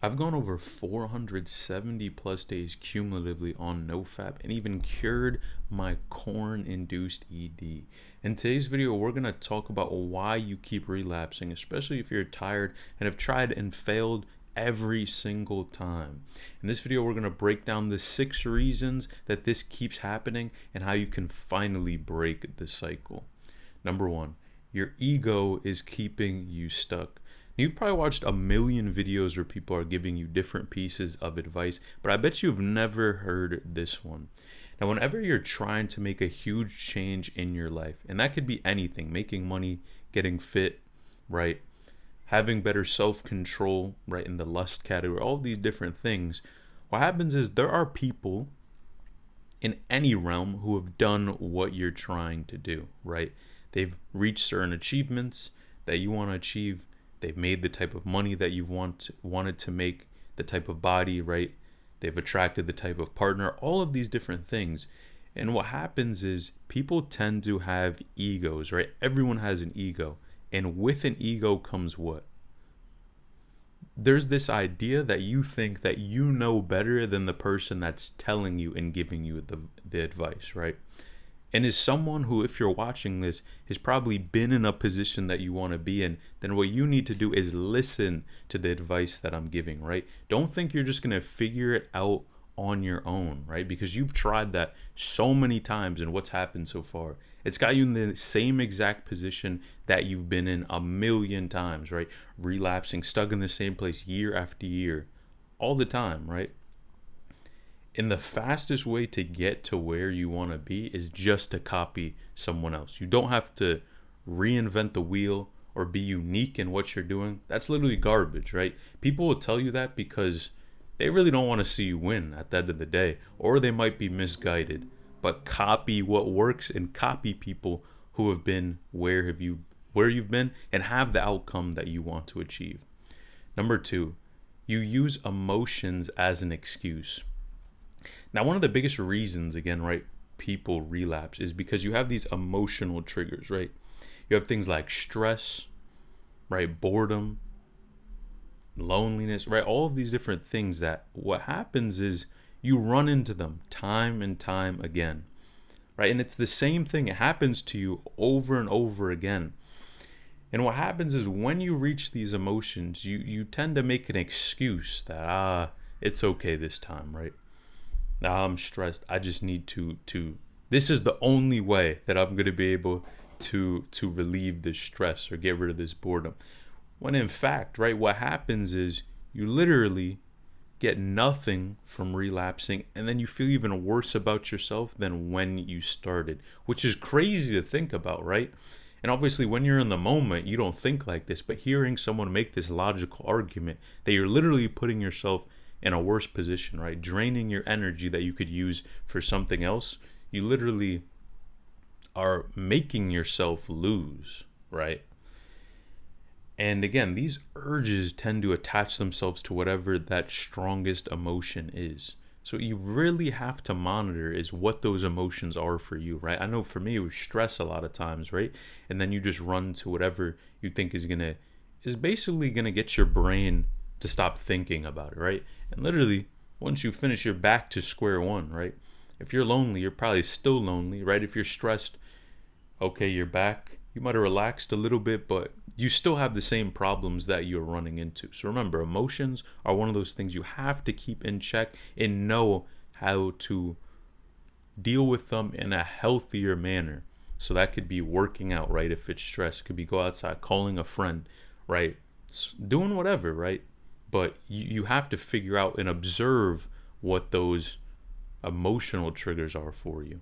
I've gone over 470 plus days cumulatively on NoFap and even cured my corn induced ED. In today's video, we're going to talk about why you keep relapsing, especially if you're tired and have tried and failed every single time. In this video, we're going to break down the 6 reasons that this keeps happening and how you can finally break the cycle. Number 1, your ego is keeping you stuck. You've probably watched a million videos where people are giving you different pieces of advice, but I bet you've never heard this one. Now, whenever you're trying to make a huge change in your life, and that could be anything, making money, getting fit, right? Having better self-control, right, in the lust category, all these different things, what happens is there are people in any realm who have done what you're trying to do, right? They've reached certain achievements that you want to achieve. They've made the type of money that you wanted to make, the type of body, right? They've attracted the type of partner, all of these different things. And what happens is people tend to have egos, right? Everyone has an ego. And with an ego comes what? There's this idea that you think that you know better than the person that's telling you and giving you the advice, right? And as someone who, if you're watching this, has probably been in a position that you want to be in, then what you need to do is listen to the advice that I'm giving, right? Don't think you're just going to figure it out on your own, right? Because you've tried that so many times, and what's happened so far? It's got you in the same exact position that you've been in a million times, right? Relapsing, stuck in the same place year after year, all the time, right? And the fastest way to get to where you want to be is just to copy someone else. You don't have to reinvent the wheel or be unique in what you're doing. That's literally garbage, right? People will tell you that because they really don't want to see you win at the end of the day, or they might be misguided. But copy what works and copy people who have been where you've been and have the outcome that you want to achieve. Number 2, you use emotions as an excuse. Now, one of the biggest reasons, again, right, people relapse is because you have these emotional triggers, right? You have things like stress, right, boredom, loneliness, right? All of these different things that what happens is you run into them time and time again, right? And it's the same thing. It happens to you over and over again. And what happens is when you reach these emotions, you tend to make an excuse that, it's okay this time, right? I'm stressed. I just need to this is the only way that I'm going to be able to relieve this stress or get rid of this boredom. When in fact, right, what happens is you literally get nothing from relapsing, and then you feel even worse about yourself than when you started, which is crazy to think about, right? And obviously when you're in the moment, you don't think like this, but hearing someone make this logical argument that you're literally putting yourself in a worse position, right? Draining your energy that you could use for something else. You literally are making yourself lose, right? And again, these urges tend to attach themselves to whatever that strongest emotion is. So you really have to monitor is what those emotions are for you, right? I know for me it was stress a lot of times, right? And then you just run to whatever you think is basically gonna get your brain to stop thinking about it, right? And literally, once you finish, you're back to square one, right? If you're lonely, you're probably still lonely, right? If you're stressed, okay, you're back. You might have relaxed a little bit, but you still have the same problems that you're running into. So remember, emotions are one of those things you have to keep in check and know how to deal with them in a healthier manner. So that could be working out, right? If it's stress, it could be go outside, calling a friend, right? Doing whatever, right? But you have to figure out and observe what those emotional triggers are for you.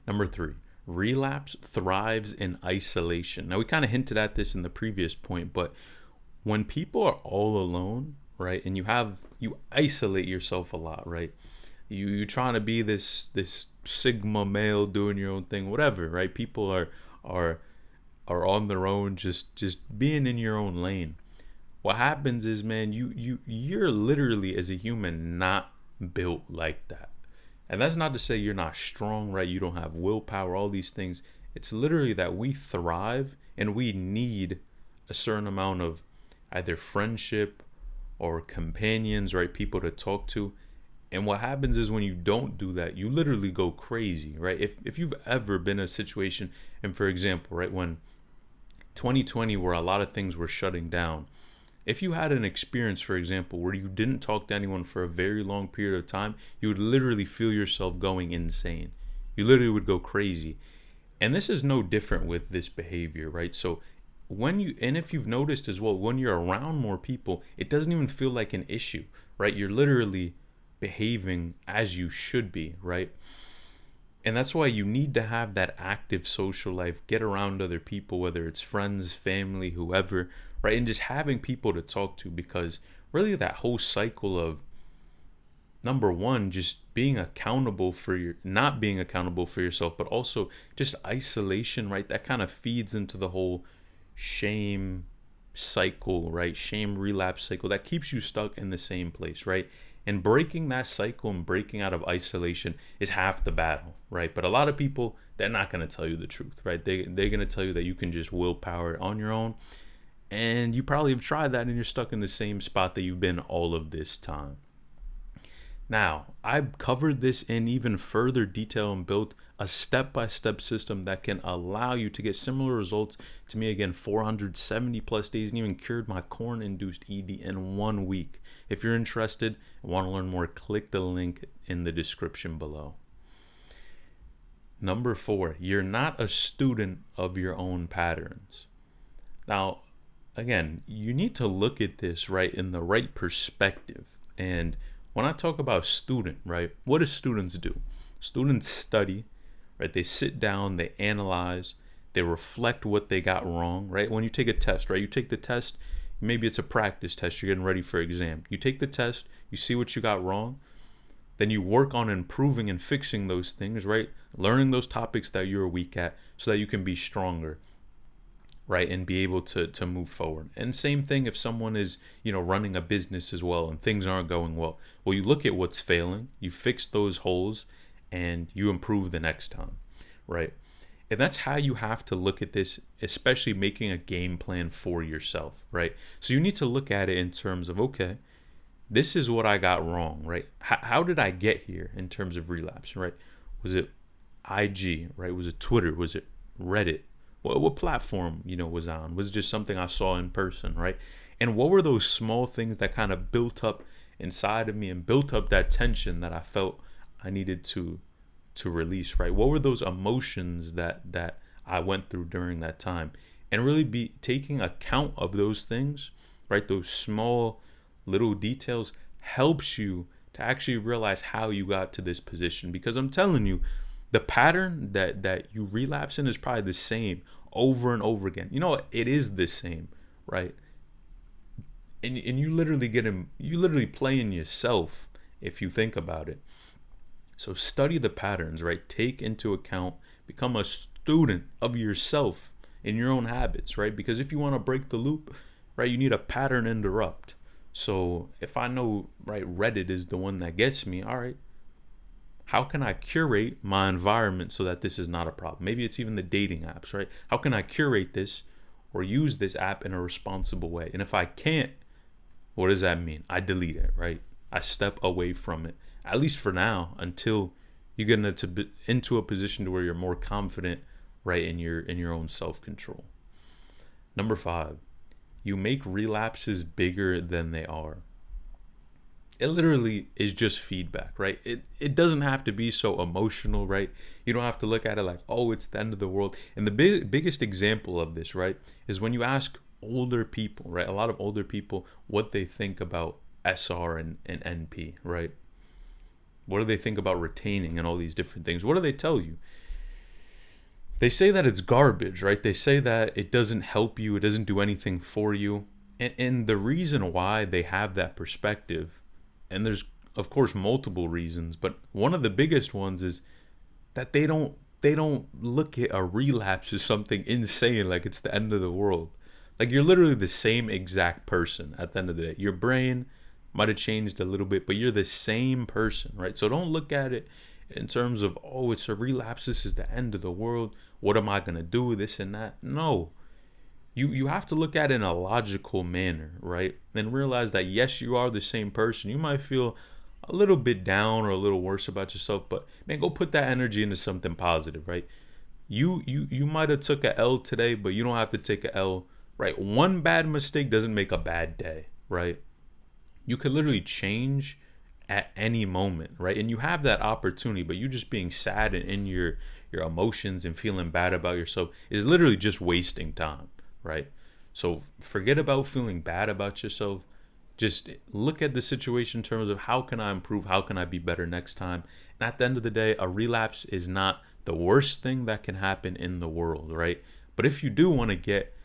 Number 3, relapse thrives in isolation. Now, we kind of hinted at this in the previous point, but when people are all alone, right, and you isolate yourself a lot, right? You're trying to be this sigma male doing your own thing, whatever, right? People are on their own, just being in your own lane. What happens is, man, you're literally as a human not built like that. And that's not to say you're not strong, right? You don't have willpower, all these things. It's literally that we thrive and we need a certain amount of either friendship or companions, right? People to talk to. And what happens is when you don't do that, you literally go crazy, right? If you've ever been in a situation, and for example, right, when 2020, where a lot of things were shutting down, if you had an experience, for example, where you didn't talk to anyone for a very long period of time, you would literally feel yourself going insane. You literally would go crazy. And this is no different with this behavior, right? So and if you've noticed as well, when you're around more people, it doesn't even feel like an issue, right? You're literally behaving as you should be, right? And that's why you need to have that active social life, get around other people, whether it's friends, family, whoever, right? And just having people to talk to, because really that whole cycle of, number one, just being accountable for your not being accountable for yourself, but also just isolation, right? That kind of feeds into the whole shame cycle, right? Shame relapse cycle that keeps you stuck in the same place, right? And breaking that cycle and breaking out of isolation is half the battle, right? But a lot of people, they're not going to tell you the truth, right? They're going to tell you that you can just willpower it on your own. And you probably have tried that and you're stuck in the same spot that you've been all of this time. Now, I've covered this in even further detail and built a step-by-step system that can allow you to get similar results to me, again, 470 plus days, and even cured my corn-induced ED in 1 week. If you're interested and want to learn more, click the link in the description below. Number 4, you're not a student of your own patterns. Now, again, you need to look at this, right, in the right perspective. And when I talk about student, right, what do students do? Students study, right? They sit down, they analyze, they reflect what they got wrong, right? When you take a test, right, you take the test, maybe it's a practice test, you're getting ready for exam. You take the test, you see what you got wrong, then you work on improving and fixing those things, right? Learning those topics that you're weak at so that you can be stronger, right, and be able to move forward. And same thing if someone is, running a business as well and things aren't going well. Well, you look at what's failing, you fix those holes, and you improve the next time, right? And that's how you have to look at this, especially making a game plan for yourself, right? So you need to look at it in terms of, okay, this is what I got wrong, right? How did I get here in terms of relapse, right? Was it IG, right? Was it Twitter? Was it Reddit? What platform, was on? Was it just something I saw in person, right? And what were those small things that kind of built up inside of me and built up that tension that I felt I needed to release, right? What were those emotions that I went through during that time? And really be taking account of those things, right? Those small little details helps you to actually realize how you got to this position. Because I'm telling you, the pattern that you relapse in is probably the same over and over again. You know what? It is the same, right? And you literally playing yourself if you think about it. So study the patterns, right? Take into account, become a student of yourself in your own habits, right? Because if you want to break the loop, right, you need a pattern interrupt. So if I know, right, Reddit is the one that gets me, all right, how can I curate my environment so that this is not a problem? Maybe it's even the dating apps, right? How can I curate this or use this app in a responsible way? And if I can't, what does that mean? I delete it, right? I step away from it, at least for now, until you get into a position to where you're more confident, right, in your own self-control. Number 5, you make relapses bigger than they are. It literally is just feedback, right? It doesn't have to be so emotional, right? You don't have to look at it like, oh, it's the end of the world. And the biggest example of this, right, is when you ask older people, right? A lot of older people, what they think about SR and NP, right? What do they think about retaining and all these different things? What do they tell you? They say that it's garbage, right? They say that it doesn't help you. It doesn't do anything for you. And the reason why they have that perspective, and there's, of course, multiple reasons, but one of the biggest ones is that they don't look at a relapse as something insane, like it's the end of the world. Like, you're literally the same exact person at the end of the day. Your brain might have changed a little bit, but you're the same person, right? So don't look at it in terms of, oh, it's a relapse, this is the end of the world, what am I going to do, this and that. No. You have to look at it in a logical manner, right? And realize that yes, you are the same person. You might feel a little bit down or a little worse about yourself, but man, go put that energy into something positive, right? You might have took a L today, but you don't have to take a L, right? One bad mistake doesn't make a bad day, right? You could literally change at any moment, right? And you have that opportunity, but you just being sad and in your emotions and feeling bad about yourself is literally just wasting time, right? So forget about feeling bad about yourself. Just look at the situation in terms of how can I improve? How can I be better next time? And at the end of the day, a relapse is not the worst thing that can happen in the world, right? But if you do want to get,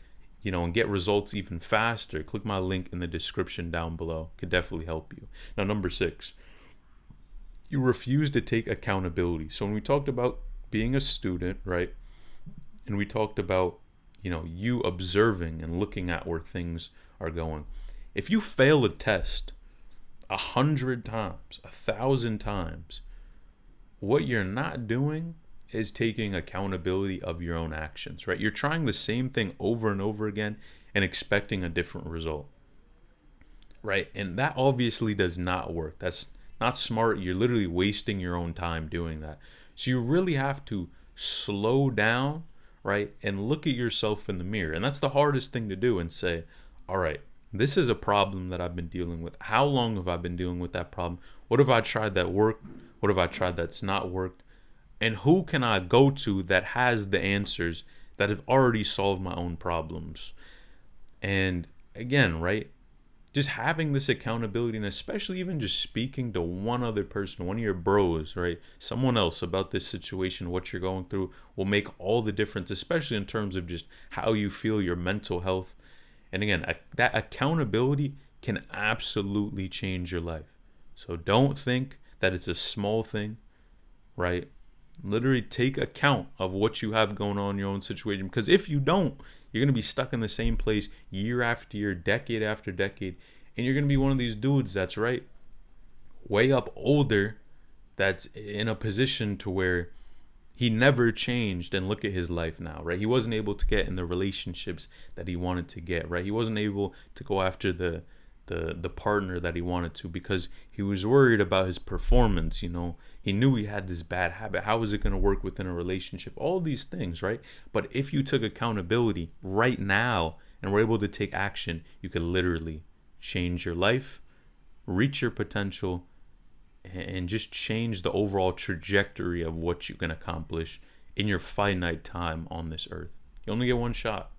and get results even faster, click my link in the description down below. Could definitely help you. Now, number 6, you refuse to take accountability. So when we talked about being a student, right? And we talked about, you observing and looking at where things are going. If you fail a test 100 times, 1,000 times, what you're not doing is taking accountability of your own actions, right? You're trying the same thing over and over again and expecting a different result, right? And that obviously does not work. That's not smart. You're literally wasting your own time doing that. So you really have to slow down, right? And look at yourself in the mirror. And that's the hardest thing to do, and say, all right, this is a problem that I've been dealing with. How long have I been dealing with that problem? What have I tried that worked? What have I tried that's not worked? And who can I go to that has the answers that have already solved my own problems? And again, right? Just having this accountability, and especially even just speaking to one other person, one of your bros, right? Someone else about this situation, what you're going through, will make all the difference, especially in terms of just how you feel, your mental health. And again, that accountability can absolutely change your life. So don't think that it's a small thing, right? Literally take account of what you have going on in your own situation, because if you don't, you're going to be stuck in the same place year after year, decade after decade, and you're going to be one of these dudes that's right way up older, that's in a position to where he never changed. And look at his life now, right? He wasn't able to get in the relationships that he wanted to get, right? He wasn't able to go after the partner that he wanted to, because he was worried about his performance. He knew he had this bad habit. How was it going to work within a relationship? All these things, right? But if you took accountability right now and were able to take action, you could literally change your life, reach your potential, and just change the overall trajectory of what you can accomplish in your finite time on this earth. You only get one shot.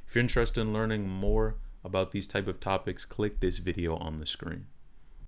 If you're interested in learning more about these type of topics, click this video on the screen.